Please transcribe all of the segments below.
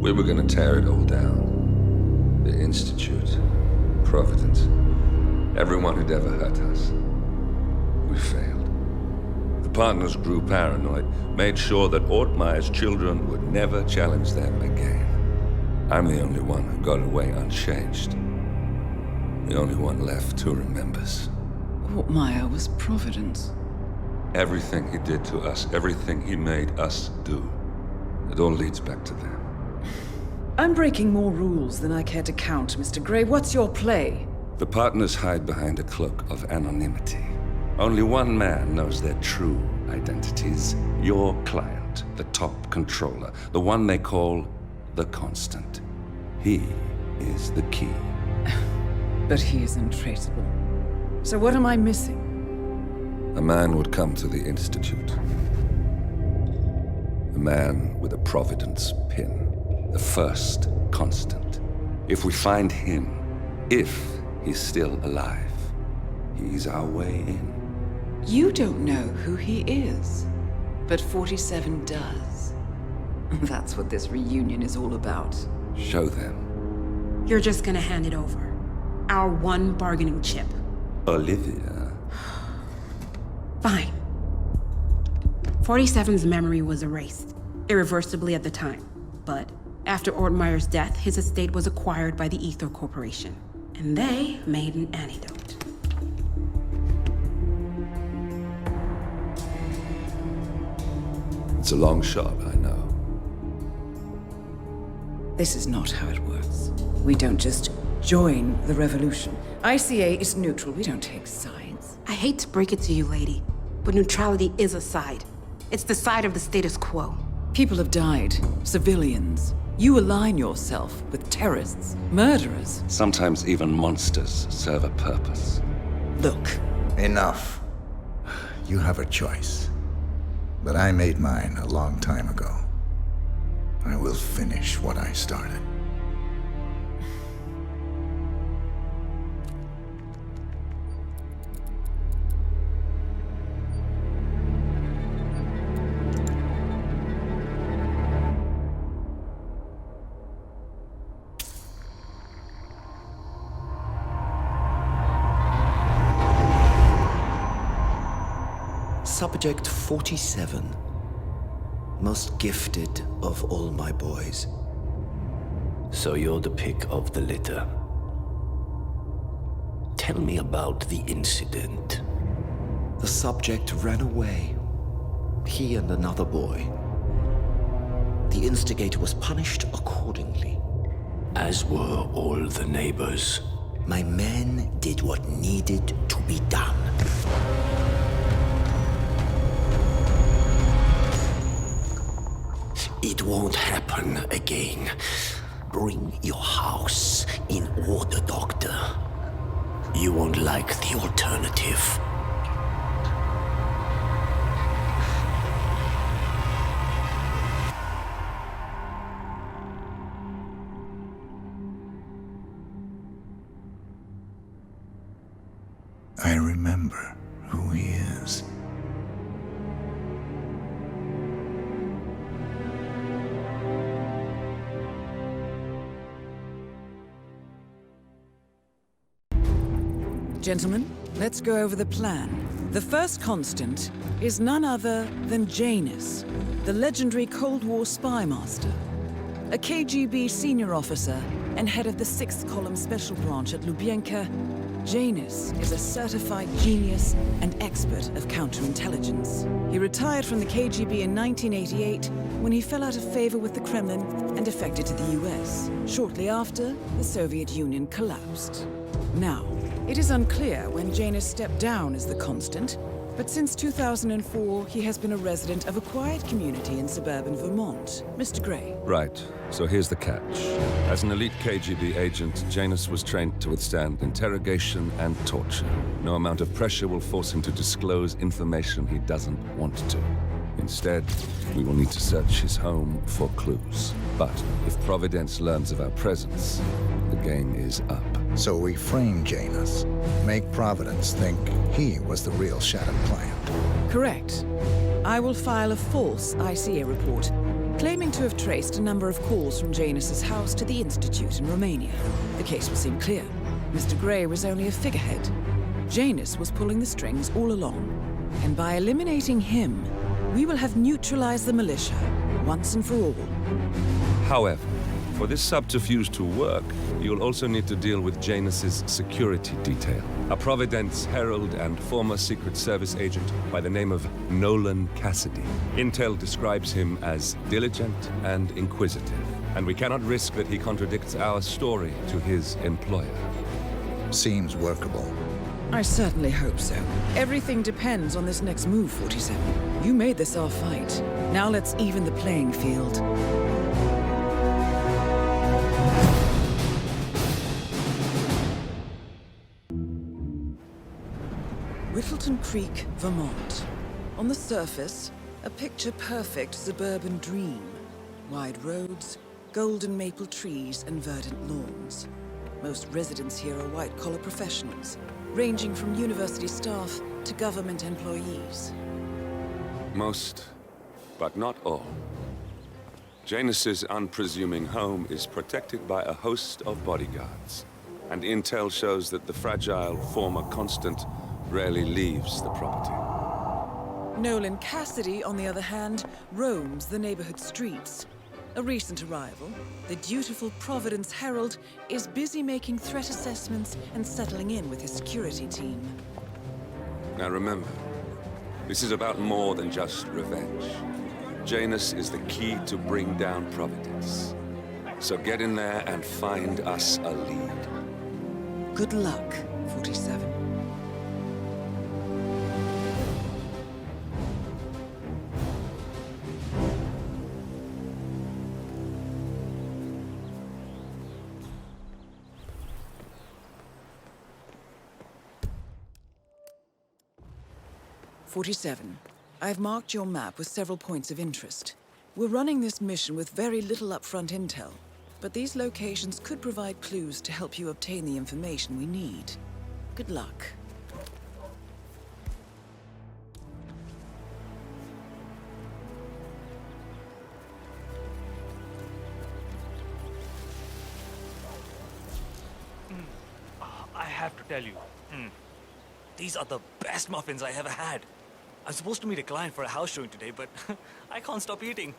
We were gonna tear it all down. The Institute, Providence, everyone who'd ever hurt us. We failed. The partners grew paranoid, made sure that Ortmeyer's children would never challenge them again. I'm the only one who got away unchanged. The only one left who remembers. Ortmeyer was Providence. Everything he did to us, everything he made us do, it all leads back to them. I'm breaking more rules than I care to count, Mr. Gray. What's your play? The partners hide behind a cloak of anonymity. Only one man knows their true identities. Your client, the top controller, the one they call the Constant. He is the key. But he is untraceable. So what am I missing? A man would come to the Institute. A man with a Providence pin. The first Constant. If we find him, if he's still alive, he's our way in. You don't know who he is, but 47 does. That's what this reunion is all about. Show them. You're just gonna hand it over. Our one bargaining chip. Olivia. Fine. 47's memory was erased, irreversibly at the time. But after Ortmeyer's death, his estate was acquired by the Ether Corporation. And they made an antidote. It's a long shot, I know. This is not how it works. We don't just join the revolution. ICA is neutral. We don't take sides. I hate to break it to you, lady, but neutrality is a side. It's the side of the status quo. People have died. Civilians. You align yourself with terrorists, murderers. Sometimes even monsters serve a purpose. Look. Enough. You have a choice. But I made mine a long time ago. I will finish what I started. Subject 47. Most gifted of all my boys. So you're the pick of the litter. Tell me about the incident. The subject ran away. He and another boy. The instigator was punished accordingly. As were all the neighbors. My men did what needed to be done. It won't happen again. Bring your house in order, Doctor. You won't like the alternative. I remember who he is. Gentlemen, let's go over the plan. The first Constant is none other than Janus, the legendary Cold War spy master, a KGB senior officer and head of the 6th Column Special Branch at Lubyanka. Janus is a certified genius and expert of counterintelligence. He retired from the KGB in 1988 when he fell out of favor with the Kremlin and defected to the US. Shortly after, the Soviet Union collapsed. Now, it is unclear when Janus stepped down as the Constant, but since 2004, he has been a resident of a quiet community in suburban Vermont. Mr. Gray. Right. So here's the catch. As an elite KGB agent, Janus was trained to withstand interrogation and torture. No amount of pressure will force him to disclose information he doesn't want to. Instead, we will need to search his home for clues. But if Providence learns of our presence, the game is up. So we frame Janus, make Providence think he was the real Shattered client. Correct. I will file a false ICA report, claiming to have traced a number of calls from Janus's house to the Institute in Romania. The case would seem clear. Mr. Gray was only a figurehead. Janus was pulling the strings all along. And by eliminating him, we will have neutralized the militia once and for all. However, for this subterfuge to work, you'll also need to deal with Janus's security detail. A Providence herald and former Secret Service agent by the name of Nolan Cassidy. Intel describes him as diligent and inquisitive, and we cannot risk that he contradicts our story to his employer. Seems workable. I certainly hope so. Everything depends on this next move, 47. You made this our fight. Now let's even the playing field. Whittleton Creek, Vermont. On the surface, a picture-perfect suburban dream. Wide roads, golden maple trees, and verdant lawns. Most residents here are white-collar professionals, ranging from university staff to government employees. Most, but not all. Janus's unpresuming home is protected by a host of bodyguards, and intel shows that the fragile former constant rarely leaves the property. Nolan Cassidy, on the other hand, roams the neighborhood streets. A recent arrival, the dutiful Providence Herald is busy making threat assessments and settling in with his security team. Now remember, this is about more than just revenge. Janus is the key to bring down Providence. So get in there and find us a lead. Good luck, 47. I've marked your map with several points of interest. We're running this mission with very little upfront intel, but these locations could provide clues to help you obtain the information we need. Good luck. I have to tell you, these are the best muffins I ever had. I'm supposed to meet a client for a house showing today, but I can't stop eating.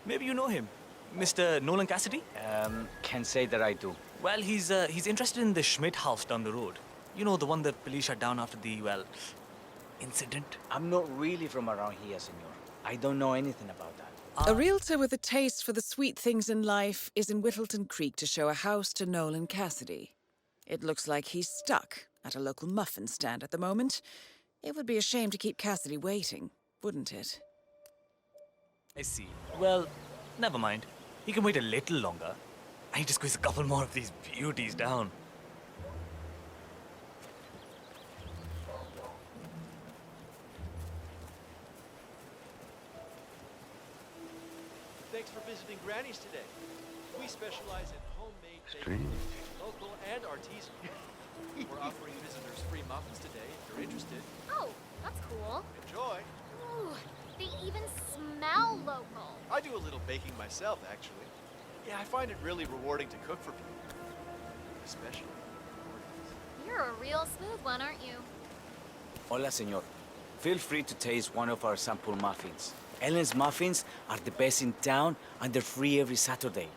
Maybe you know him, Mr. Nolan Cassidy? Can't say that I do. Well, he's interested in the Schmidt house down the road. You know, the one the police shut down after the, well, incident. I'm not really from around here, senor. I don't know anything about that. A realtor with a taste for the sweet things in life is in Whittleton Creek to show a house to Nolan Cassidy. It looks like he's stuck at a local muffin stand at the moment. It would be a shame to keep Cassidy waiting, wouldn't it? I see. Well, never mind. He can wait a little longer. I need to squeeze a couple more of these beauties down. Thanks for visiting Granny's today. We specialize in homemade Strange. baking, local and artisanal. We're offering visitors free muffins today if you're interested. Oh, that's cool. Enjoy. Ooh, they even smell local. I do a little baking myself, actually. Yeah, I find it really rewarding to cook for people. Especially. You're a real smooth one, aren't you? Hola, senor. Feel free to taste one of our sample muffins. Ellen's muffins are the best in town, and they're free every Saturday.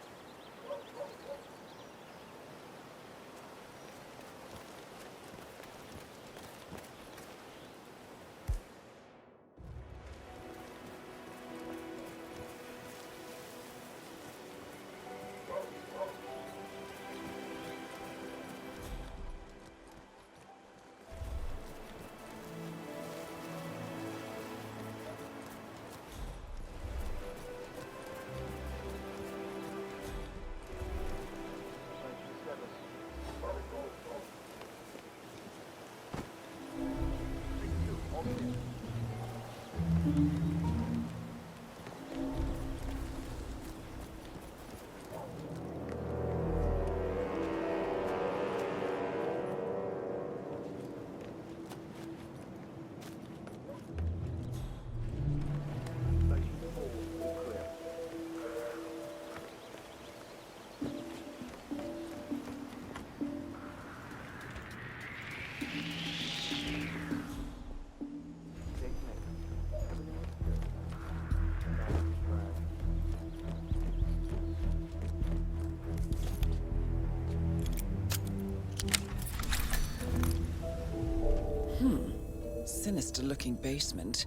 Sinister-looking basement.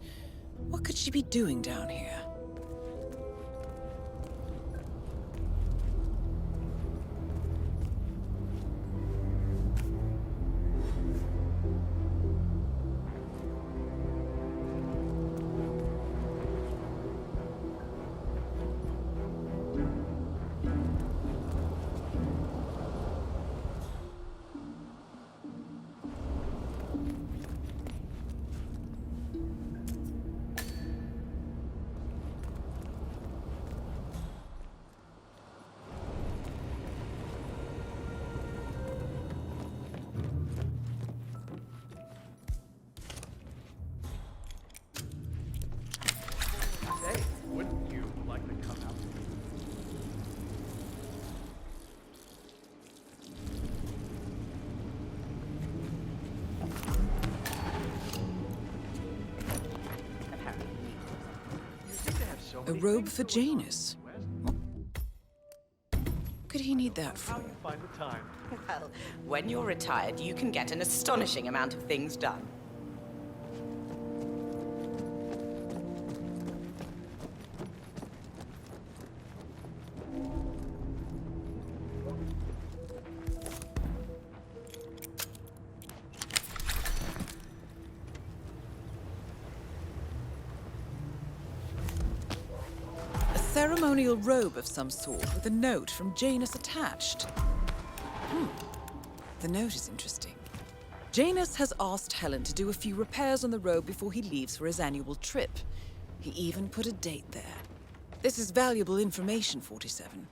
What could she be doing down here? Hey, wouldn't you like to come out? A robe for Janus. Could he need that for? Find the time. Well, when you're retired, you can get an astonishing amount of things done. A ceremonial robe of some sort with a note from Janus attached. The note is interesting. Janus has asked Helen to do a few repairs on the robe before he leaves for his annual trip. He even put a date there. This is valuable information, 47.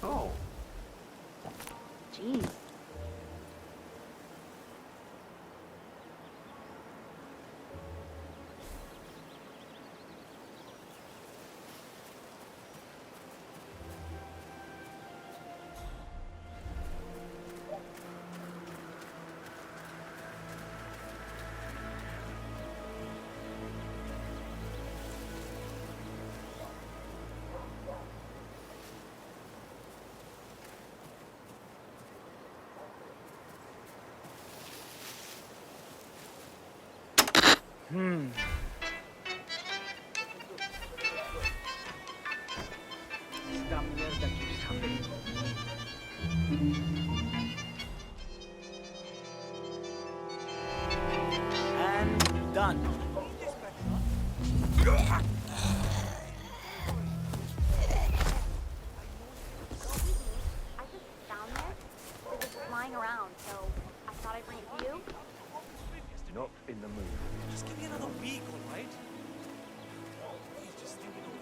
Oh. Jeez. And done. I just found this. It was lying around, so I thought I'd bring it to you. Not in the mood. Just give me another week, all right? Please, just think it over.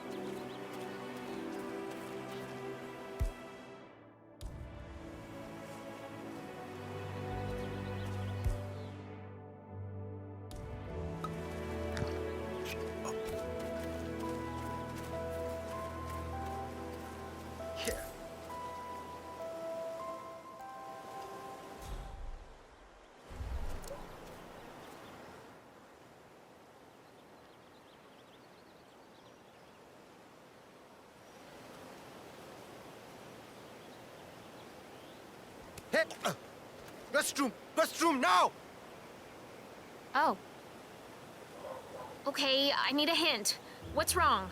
Hey! Restroom! Restroom now! Oh. Okay, I need a hint. What's wrong?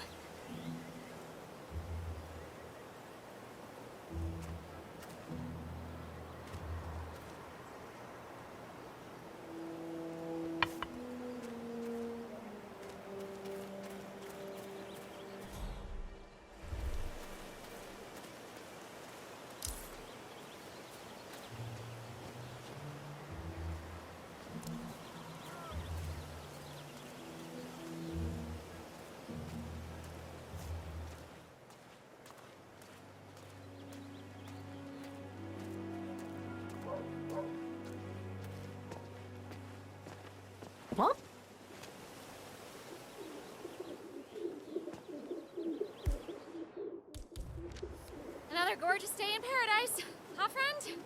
another gorgeous day in paradise. Huh, friend?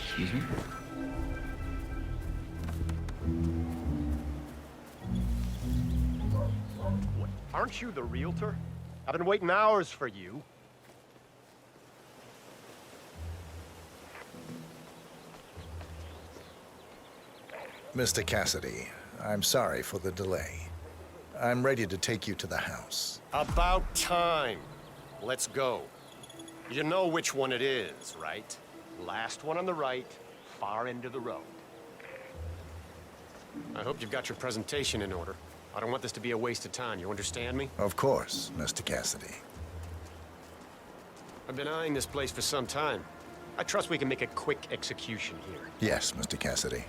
Excuse me? What, aren't you the realtor? I've been waiting hours for you. Mr. Cassidy, I'm sorry for the delay. I'm ready to take you to the house. About time. Let's go. You know which one it is, right? Last one on the right, far end of the road. I hope you've got your presentation in order. I don't want this to be a waste of time, you understand me? Of course, Mr. Cassidy. I've been eyeing this place for some time. I trust we can make a quick execution here. Yes, Mr. Cassidy.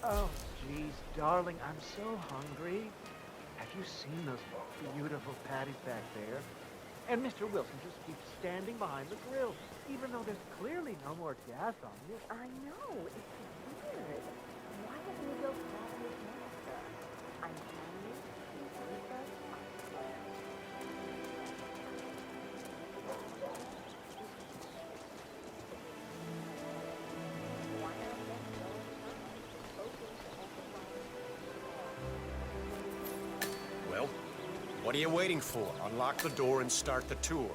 Oh, geez, darling, I'm so hungry. Have you seen those beautiful patties back there? And Mr. Wilson just keeps standing behind the grill, even though there's clearly no more gas on it. I know, it's weird. Why doesn't he go grab his master? I'm telling you, these pizzas are Well, what are you waiting for? Unlock the door and start the tour.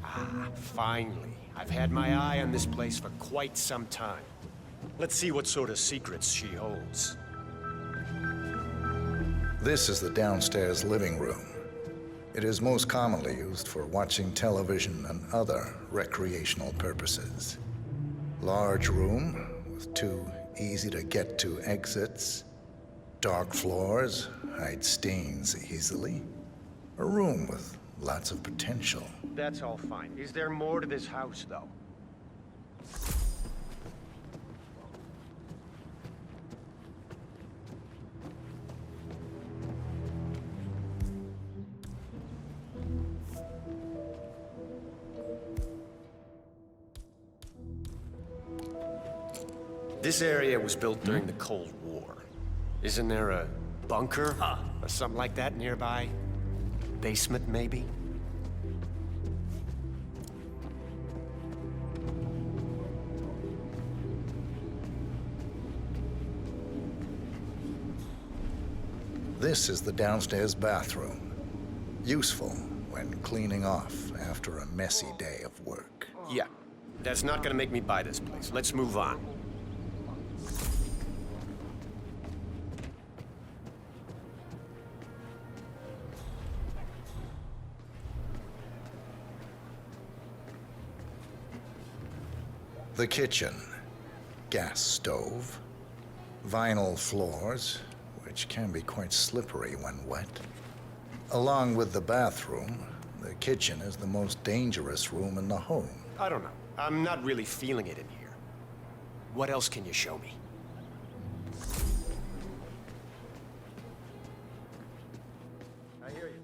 Ah, finally. I've had my eye on this place for quite some time. Let's see what sort of secrets she holds. This is the downstairs living room. It is most commonly used for watching television and other recreational purposes. Large room with two easy-to-get-to exits. Dark floors hide stains easily. A room with lots of potential. That's all fine. Is there more to this house, though? This area was built during the Cold War. Isn't there a bunker or something like that nearby? Basement, maybe? This is the downstairs bathroom. Useful when cleaning off after a messy day of work. Yeah. That's not gonna make me buy this place. Let's move on. The kitchen. Gas stove. Vinyl floors, which can be quite slippery when wet. Along with the bathroom, the kitchen is the most dangerous room in the home. I don't know. I'm not really feeling it in here. What else can you show me? I hear you.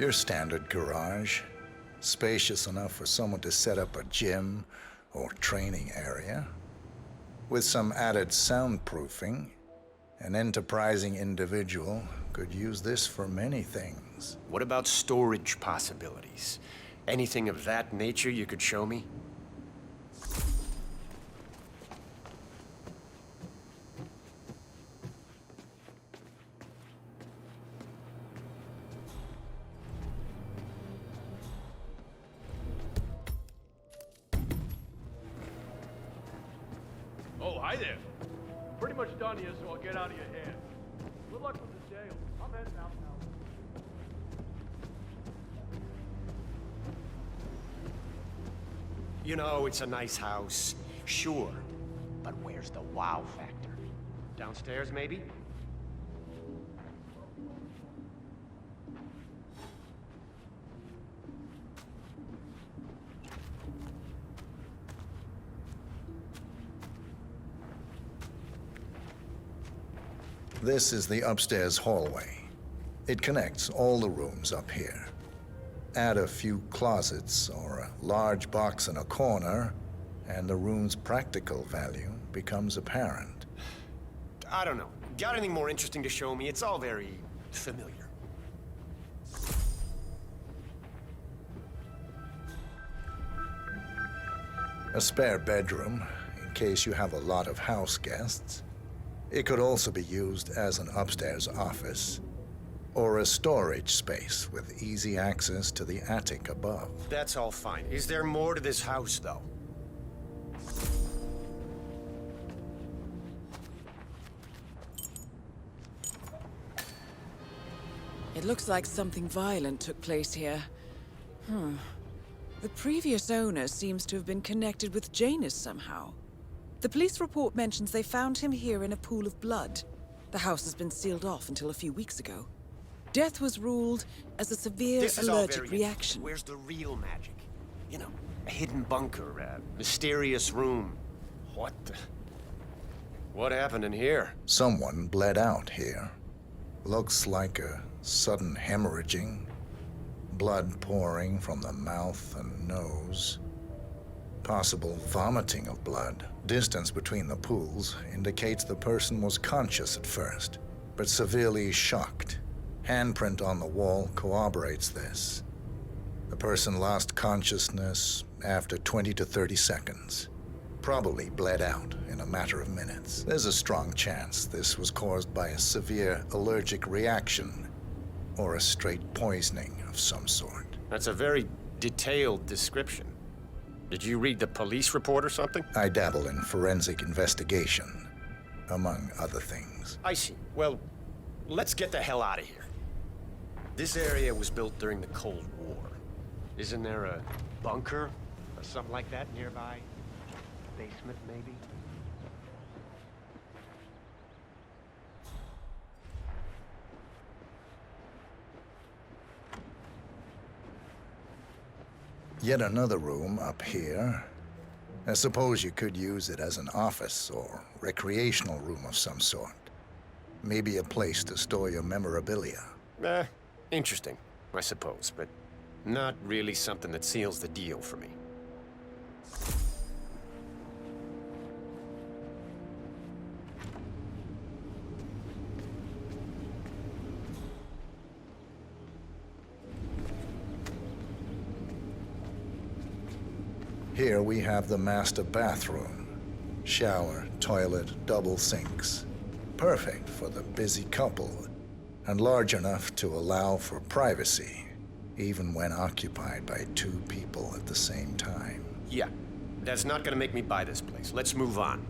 Your standard garage, spacious enough for someone to set up a gym or training area. With some added soundproofing, an enterprising individual could use this for many things. What about storage possibilities? Anything of that nature you could show me? Oh, hi there. Pretty much done here, so I'll get out of your hair. Good luck with the jail. I'm heading out now. You know, it's a nice house, sure. But where's the wow factor? Downstairs, maybe? This is the upstairs hallway. It connects all the rooms up here. Add a few closets or a large box in a corner, and the room's practical value becomes apparent. I don't know. Got anything more interesting to show me? It's all very familiar. A spare bedroom, in case you have a lot of house guests. It could also be used as an upstairs office, or a storage space with easy access to the attic above. That's all fine. Is there more to this house, though? It looks like something violent took place here. The previous owner seems to have been connected with Janus somehow. The police report mentions they found him here in a pool of blood. The house has been sealed off until a few weeks ago. Death was ruled as a severe allergic reaction. Where's the real magic? You know, a hidden bunker, a mysterious room. What happened in here? Someone bled out here. Looks like a sudden hemorrhaging. Blood pouring from the mouth and nose. Possible vomiting of blood. Distance between the pools indicates the person was conscious at first, but severely shocked. Handprint on the wall corroborates this. The person lost consciousness after 20 to 30 seconds. Probably bled out in a matter of minutes. There's a strong chance this was caused by a severe allergic reaction or a straight poisoning of some sort. That's a very detailed description. Did you read the police report or something? I dabble in forensic investigation, among other things. I see. Well, let's get the hell out of here. This area was built during the Cold War. Isn't there a bunker or something like that nearby? Basement, maybe? Yet another room up here. I suppose you could use it as an office or recreational room of some sort. Maybe a place to store your memorabilia. Interesting, I suppose, but not really something that seals the deal for me. Here we have the master bathroom. Shower, toilet, double sinks. Perfect for the busy couple, and large enough to allow for privacy, even when occupied by two people at the same time. Yeah, that's not gonna make me buy this place. Let's move on.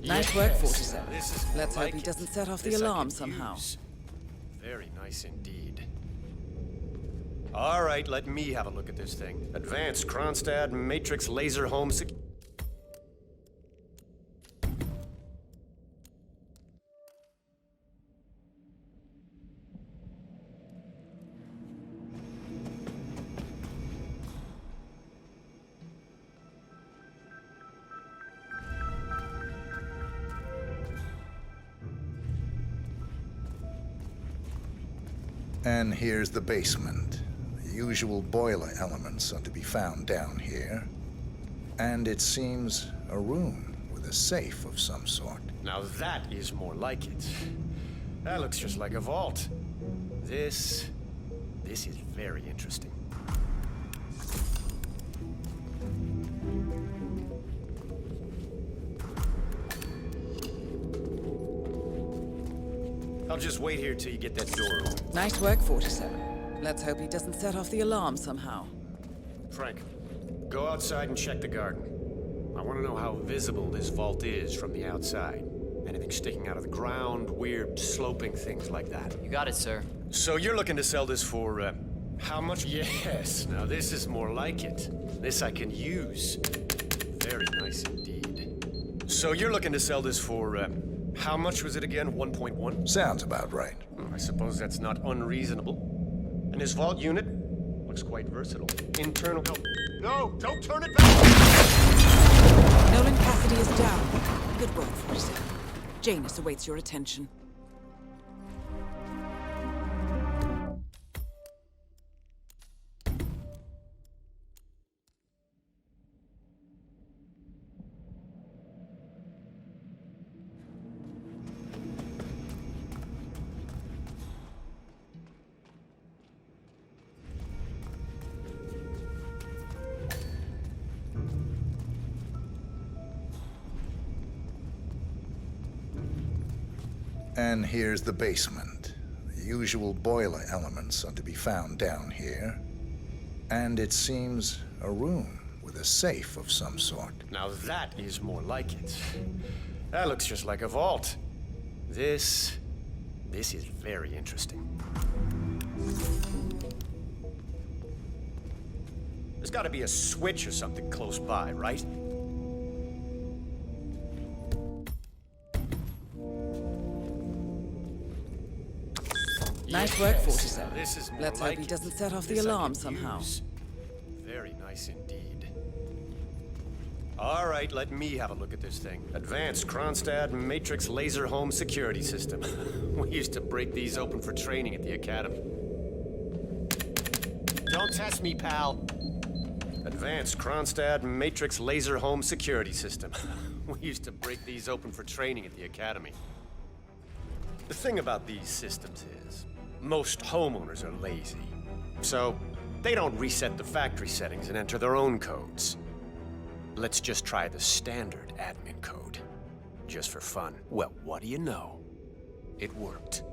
Nice work, Yes, 47. this is Let's hope like he it. doesn't set off the This I alarm can somehow. use. Very nice indeed. All right, let me have a look at this thing. Advanced Kronstadt Matrix Laser Home Sec... And here's the basement. The usual boiler elements are to be found down here. And it seems a room with a safe of some sort. Now that is more like it. That looks just like a vault. This is very interesting. I'll just wait here till you get that door open. Nice work, 47. Let's hope he doesn't set off the alarm somehow. Frank, go outside and check the garden. I want to know how visible this vault is from the outside. Anything sticking out of the ground, weird sloping things like that. You got it, sir. So you're looking to sell this for, how much? Yes, now this is more like it. This I can use. Very nice indeed. So you're looking to sell this for, how much was it again? 1.1? Sounds about right. I suppose that's not unreasonable. And this vault unit looks quite versatile. Internal... No, don't turn it back! Nolan Cassidy is down. Good work, 47. Janus awaits your attention. And here's the basement. The usual boiler elements are to be found down here. And it seems a room with a safe of some sort. Now that is more like it. That looks just like a vault. This is very interesting. There's got to be a switch or something close by, right? Nice work, 47. This is more Let's like hope he it. doesn't set off the This I alarm can somehow. use. Very nice indeed. All right, let me have a look at this thing. Advanced Kronstadt Matrix Laser Home Security System. We used to break these open for training at the academy. Don't test me, pal. Advanced Kronstadt Matrix Laser Home Security System. We used to break these open for training at the academy. The thing about these systems is, most homeowners are lazy. So, they don't reset the factory settings and enter their own codes. Let's just try the standard admin code. Just for fun. Well, what do you know? It worked.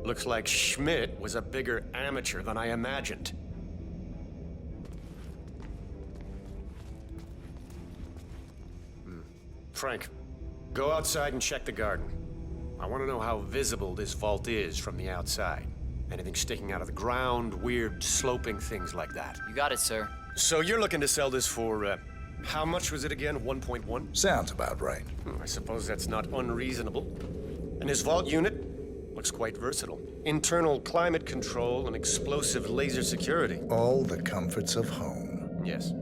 Looks like Schmidt was a bigger amateur than I imagined. Frank, go outside and check the garden. I want to know how visible this vault is from the outside. Anything sticking out of the ground, weird sloping things like that. You got it, sir. So you're looking to sell this for, how much was it again? 1.1? Sounds about right. I suppose that's not unreasonable. And his vault unit looks quite versatile. Internal climate control and explosive laser security. All the comforts of home. Yes.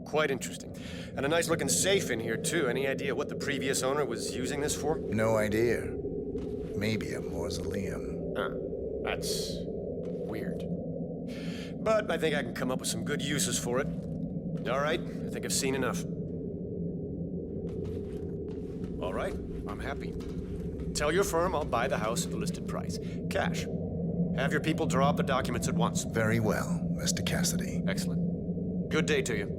Quite interesting. And a nice looking safe in here, too. Any idea what the previous owner was using this for? No idea. Maybe a mausoleum. Huh. That's weird. But I think I can come up with some good uses for it. All right, I think I've seen enough. All right, I'm happy. Tell your firm I'll buy the house at the listed price. Cash. Have your people draw up the documents at once. Very well, Mr. Cassidy. Excellent. Good day to you.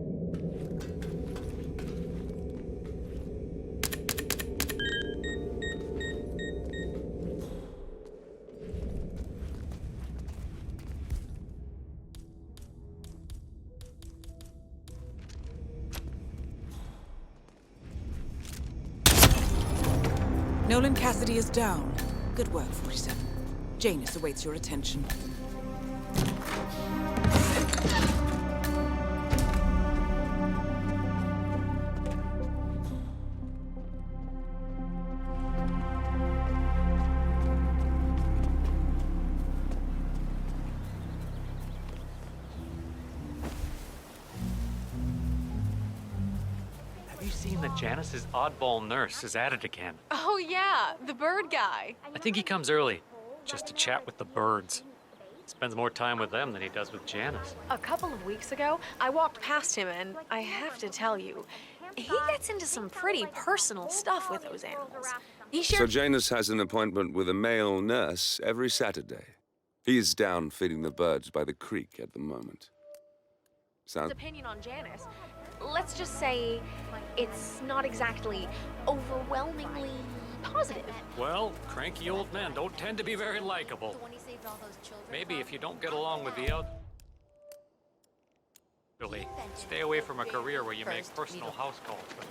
Nolan Cassidy is down. Good work, 47. Janus awaits your attention. Have you seen that Janice's oddball nurse is at it again? Oh yeah, the bird guy. I think he comes early, just to chat with the birds. Spends more time with them than he does with Janice. A couple of weeks ago, I walked past him and I have to tell you, he gets into some pretty personal stuff with those animals. He So Janus has an appointment with a male nurse every Saturday. He's down feeding the birds by the creek at the moment. Sound? opinion on Janice. Let's just say it's not exactly overwhelmingly positive. Well, cranky old men don't tend to be very likable. Maybe if you don't get along with the elderly, stay away from a career where you make personal house calls with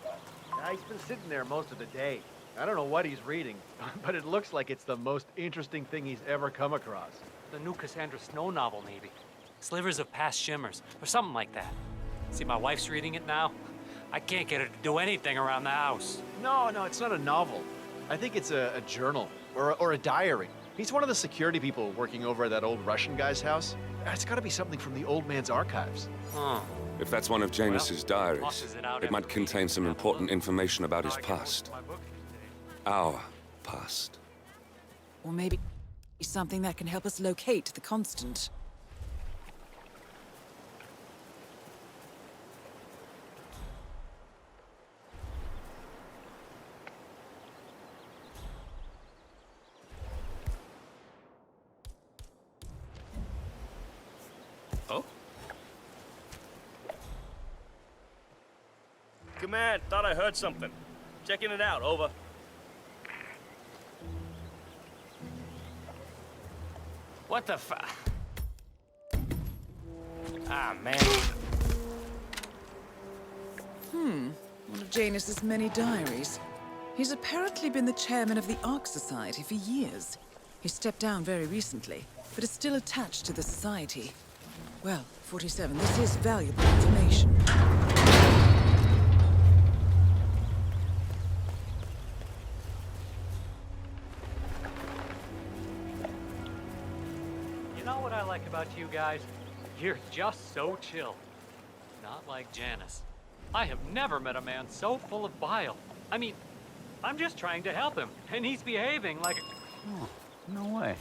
them. He's been sitting there most of the day. I don't know what he's reading, but it looks like it's the most interesting thing he's ever come across. The new Cassandra Snow novel, maybe. Slivers of Past Shimmers, or something like that. See, my wife's reading it now. I can't get her to do anything around the house. No, it's not a novel. I think it's a journal or a diary. He's one of the security people working over at that old Russian guy's house. It's got to be something from the old man's archives. Huh. If that's one of Janus's diaries, tosses it out it might after contain some important information about his Gotta get past. to my book today. Our past. Or maybe something that can help us locate the constant. Oh? Command, thought I heard something. Checking it out, over. What the fu... Ah, man. One of Janus's many diaries. He's apparently been the chairman of the Ark Society for years. He stepped down very recently, but is still attached to the society. Well, 47, this is valuable information. You know what I like about you guys? You're just so chill. Not like Janice. I have never met a man so full of bile. I mean, I'm just trying to help him, and he's behaving like a... Oh, no way.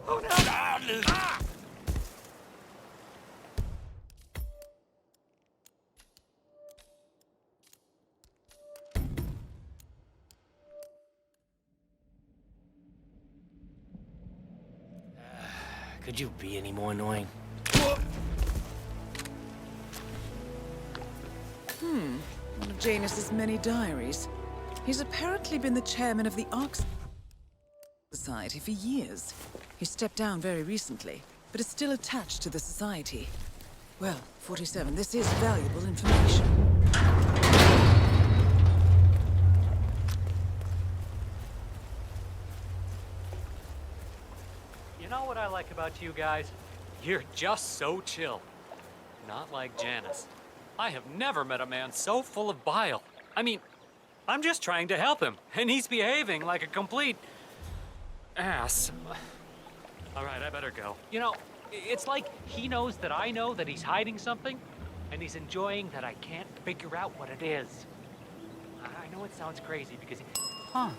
Oh no! Ah! Could you be any more annoying? One of Janus's many diaries. He's apparently been the chairman of the Ark Society for years. He stepped down very recently, but is still attached to the society. Well, 47, this is valuable information. You know what I like about you guys? You're just so chill. Not like Janice. I have never met a man so full of bile. I mean, I'm just trying to help him, and he's behaving like a complete... ass. All right, I better go. You know, it's like he knows that I know that he's hiding something, and he's enjoying that I can't figure out what it is. I know it sounds crazy because... Huh.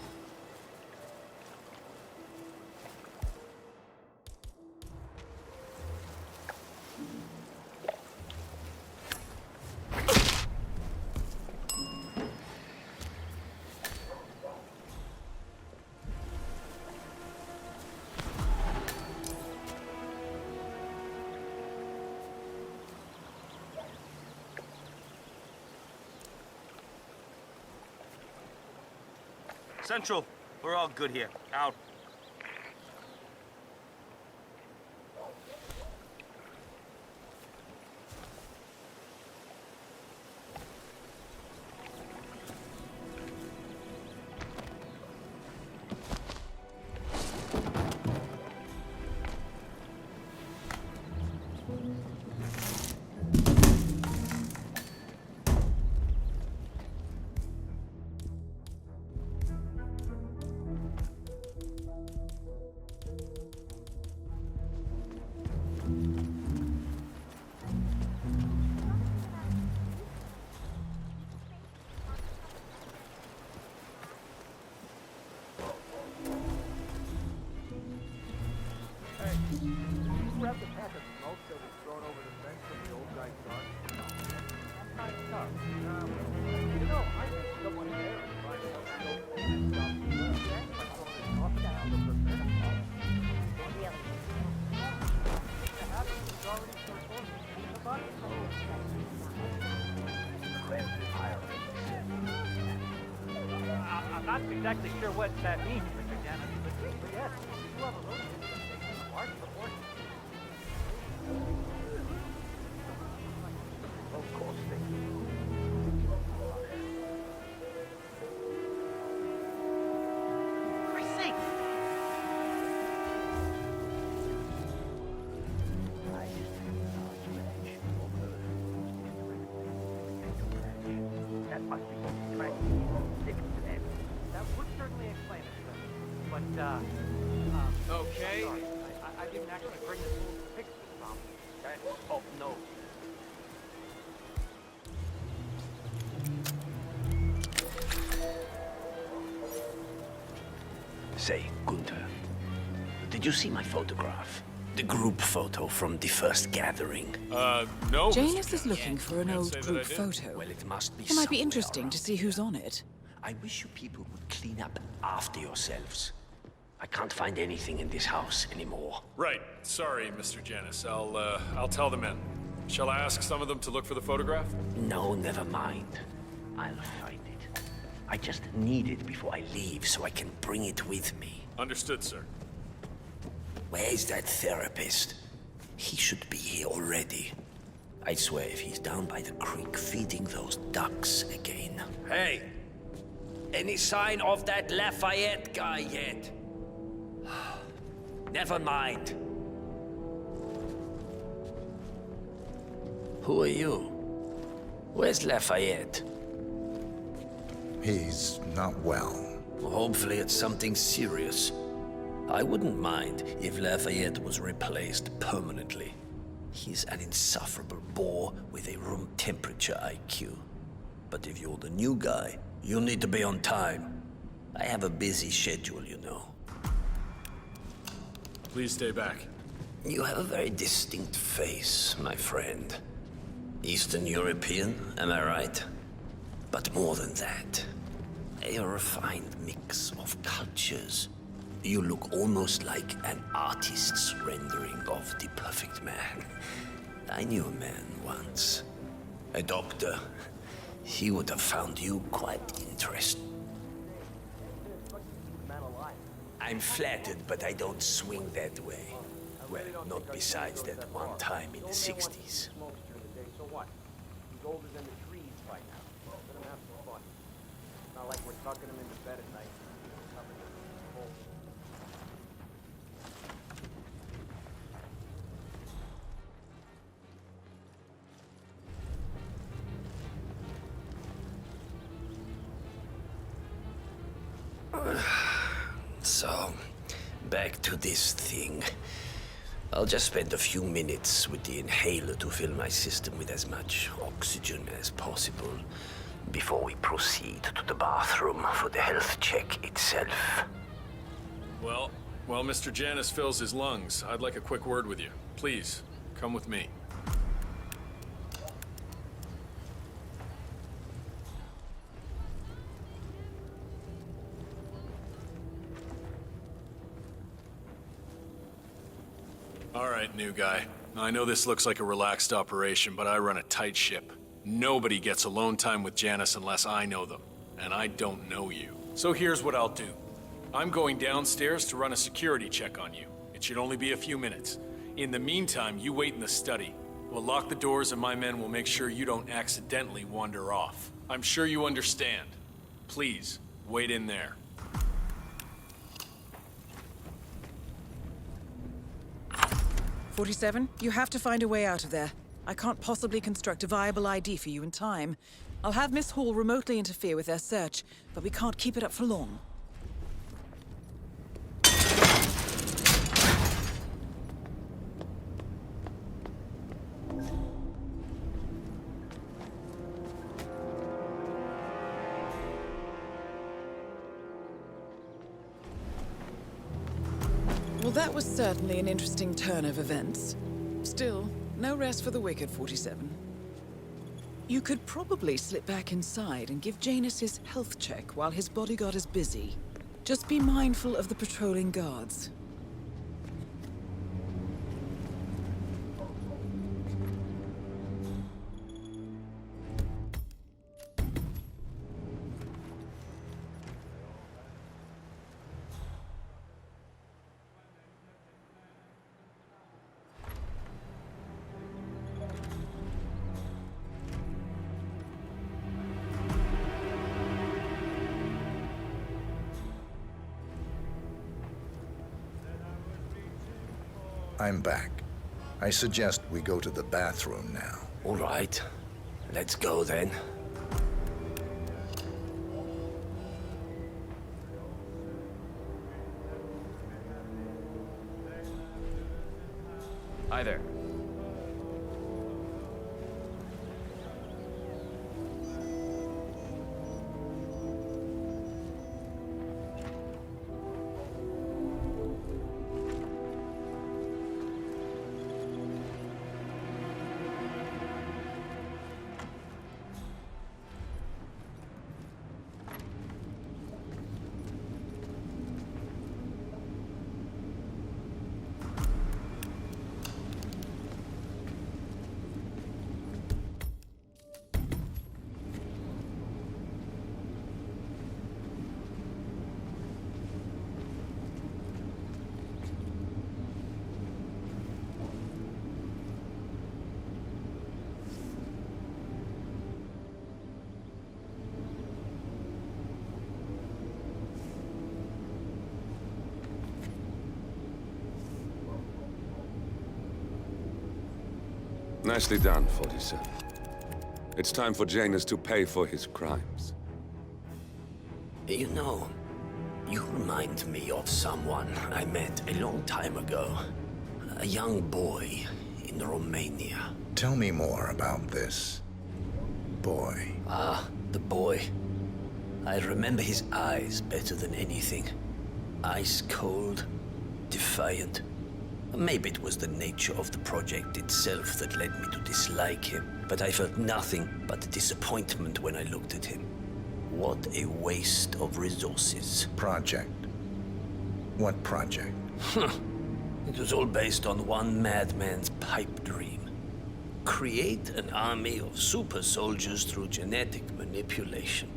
Central, we're all good here. Out. Grab the pack of smoke that was thrown over the fence from the old guy's garden. That's kind of tough. You know, I think someone there is trying to help me go and stop the gang by throwing it off down the percent. Really? The habit is already so close to the body. I'm not exactly sure what that means, Mr. Gannon, but yes, you have a little bit of large proportion. Of course they do. Christ's sake! That must be trying to stick to them. That would certainly explain it, but Okay. sorry, I didn't actually bring the tools to fix this problem. Oh, no. Say, Gunther, did you see my photograph? The group photo from the first gathering. No. Janus is looking for an old group photo. Well, it must be It might be somewhere interesting to around see who's on it. I wish you people would clean up after yourselves. I can't find anything in this house anymore. Right. Sorry, Mr. Janus. I'll tell the men. Shall I ask some of them to look for the photograph? No, never mind. I'll find it. I just need it before I leave so I can bring it with me. Understood, sir. Where's that therapist? He should be here already. I swear if he's down by the creek feeding those ducks again. Hey! Any sign of that Lafayette guy yet? Never mind. Who are you? Where's Lafayette? He's not well. Well, hopefully it's something serious. I wouldn't mind if Lafayette was replaced permanently. He's an insufferable bore with a room temperature IQ. But if you're the new guy, you'll need to be on time. I have a busy schedule, you know. Please stay back. You have a very distinct face, my friend. Eastern European, am I right? But more than that, a refined mix of cultures. You look almost like an artist's rendering of the perfect man. I knew a man once. A doctor. He would have found you quite interesting. I'm flattered, but I don't swing that way. Well, not besides that one time in the 60s. So what? He's older than the trees by now. Let him have some fun. It's not like we're tucking him into bed at night. So, back to this thing. I'll just spend a few minutes with the inhaler to fill my system with as much oxygen as possible before we proceed to the bathroom for the health check itself. Well, while Mr. Janus fills his lungs, I'd like a quick word with you. Please, come with me. All right, new guy. I know this looks like a relaxed operation, but I run a tight ship. Nobody gets alone time with Janus unless I know them, and I don't know you. So here's what I'll do. I'm going downstairs to run a security check on you. It should only be a few minutes. In the meantime, you wait in the study. We'll lock the doors and my men will make sure you don't accidentally wander off. I'm sure you understand. Please, wait in there. "47, you have to find a way out of there. I can't possibly construct a viable ID for you in time. I'll have Miss Hall remotely interfere with their search, but we can't keep it up for long." Well, that was certainly an interesting turn of events. Still, no rest for the wicked, 47. You could probably slip back inside and give Janus his health check while his bodyguard is busy. Just be mindful of the patrolling guards. I'm back. I suggest we go to the bathroom now. All right. Let's go then. Hi there. Nicely done, 47. It's time for Janus to pay for his crimes. You know, you remind me of someone I met a long time ago. A young boy in Romania. Tell me more about this boy. Ah, the boy. I remember his eyes better than anything. Ice cold, defiant. Maybe it was the nature of the project itself that led me to dislike him, but I felt nothing but disappointment when I looked at him. What a waste of resources. Project? What project? It was all based on one madman's pipe dream. Create an army of super soldiers through genetic manipulation.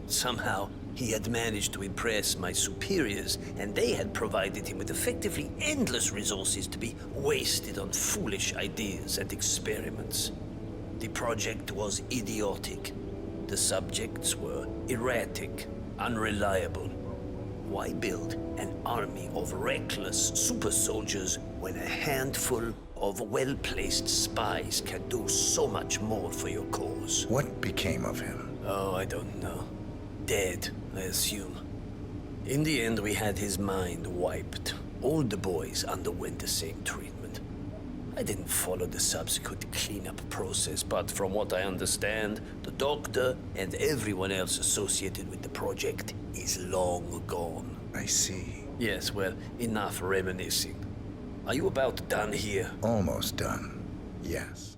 Somehow, he had managed to impress my superiors, and they had provided him with effectively endless resources to be wasted on foolish ideas and experiments. The project was idiotic. The subjects were erratic, unreliable. Why build an army of reckless super soldiers when a handful of well-placed spies can do so much more for your cause? What became of him? Oh, I don't know. Dead, I assume. In the end, we had his mind wiped. All the boys underwent the same treatment. I didn't follow the subsequent cleanup process, but from what I understand, the doctor and everyone else associated with the project is long gone. I see. Yes, well, enough reminiscing. Are you about done here? Almost done. Yes.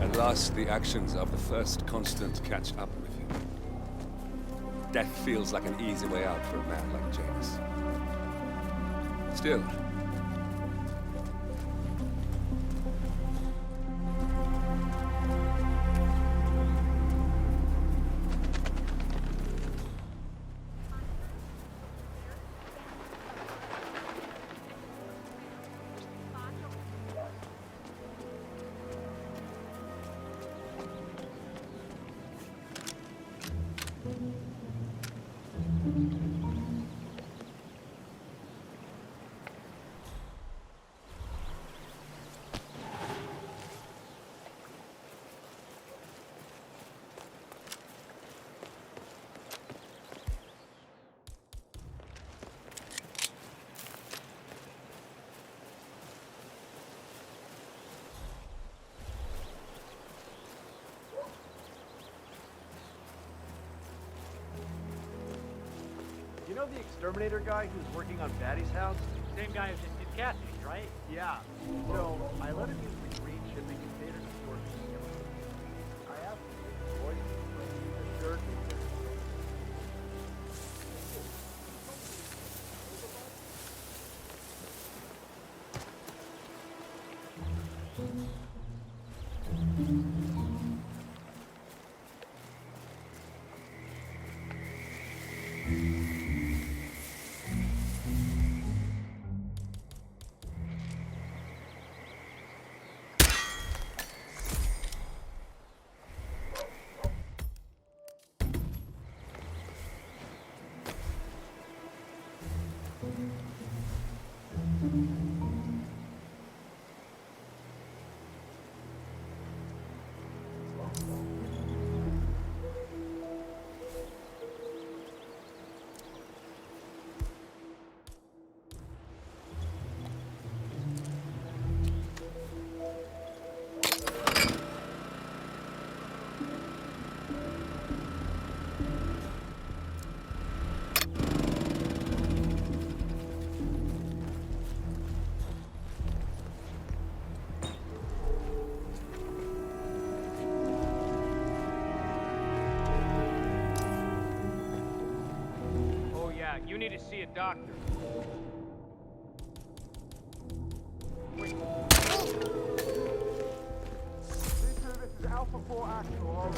At last, the actions of the first constant catch up with you. Death feels like an easy way out for a man like Janus. Still, You know the exterminator guy who's working on Batty's house? Same guy who just did Cassidy's, right? Yeah. So I let him use the green shipping container to store the chemicals. I asked him to use poison, but he assured me that you need to see a doctor. This is Alpha 4 Actual.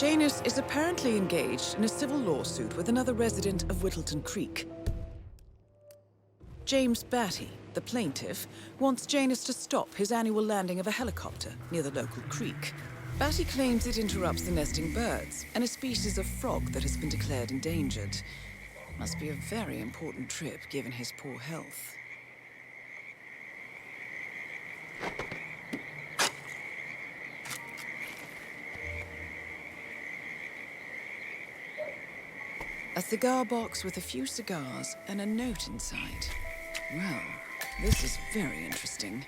Janus is apparently engaged in a civil lawsuit with another resident of Whittleton Creek. James Batty, the plaintiff, wants Janus to stop his annual landing of a helicopter near the local creek. Batty claims it interrupts the nesting birds and a species of frog that has been declared endangered. Must be a very important trip given his poor health. A cigar box with a few cigars and a note inside. Well, this is very interesting.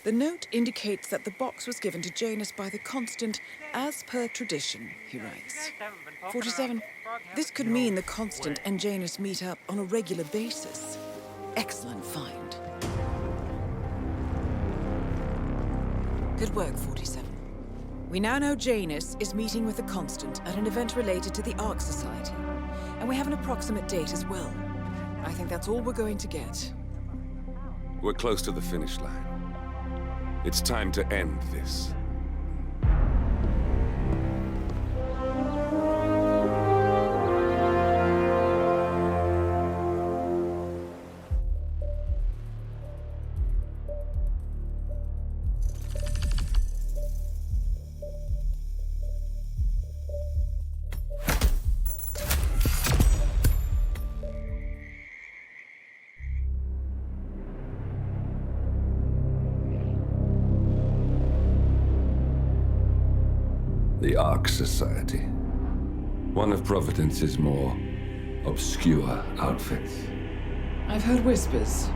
The note indicates that the box was given to Janus by the Constant, as per tradition, he writes. 47. This could mean the Constant and Janus meet up on a regular basis. Excellent find. Good work, 47. We now know Janus is meeting with the Constant at an event related to the Ark Society. And we have an approximate date as well. I think that's all we're going to get. We're close to the finish line. It's time to end this. The Ark Society. One of Providence's more obscure outfits. I've heard whispers.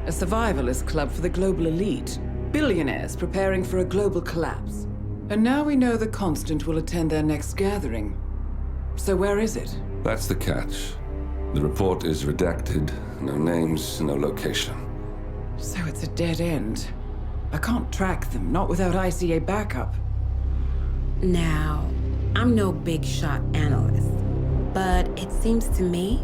A survivalist club for the global elite. Billionaires preparing for a global collapse. And now we know the Constant will attend their next gathering. So where is it? That's the catch. The report is redacted. No names, no location. So it's a dead end. I can't track them, not without ICA backup. Now, I'm no big shot analyst, but it seems to me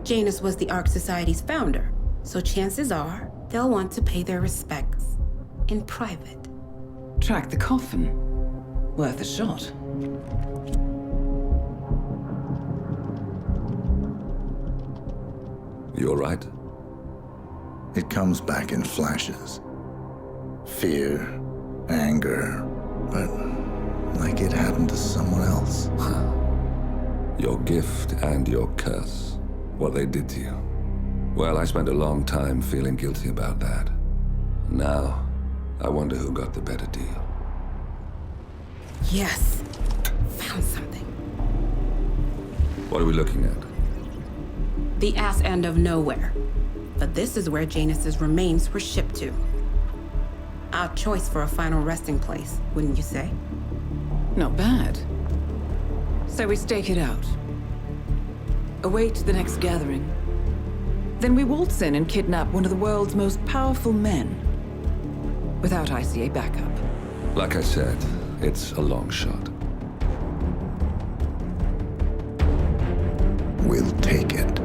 Janus was the Ark Society's founder, so chances are they'll want to pay their respects in private. Track the coffin. Worth a shot. You all right? It comes back in flashes. Fear, anger, but like it happened to someone else. Your gift and your curse. What they did to you. Well, I spent a long time feeling guilty about that. Now, I wonder who got the better deal. Yes. Found something. What are we looking at? The ass end of nowhere. But this is where Janus's remains were shipped to. Our choice for a final resting place, wouldn't you say? Not bad. So we stake it out. Await the next gathering. Then we waltz in and kidnap one of the world's most powerful men. Without ICA backup. Like I said, it's a long shot. We'll take it.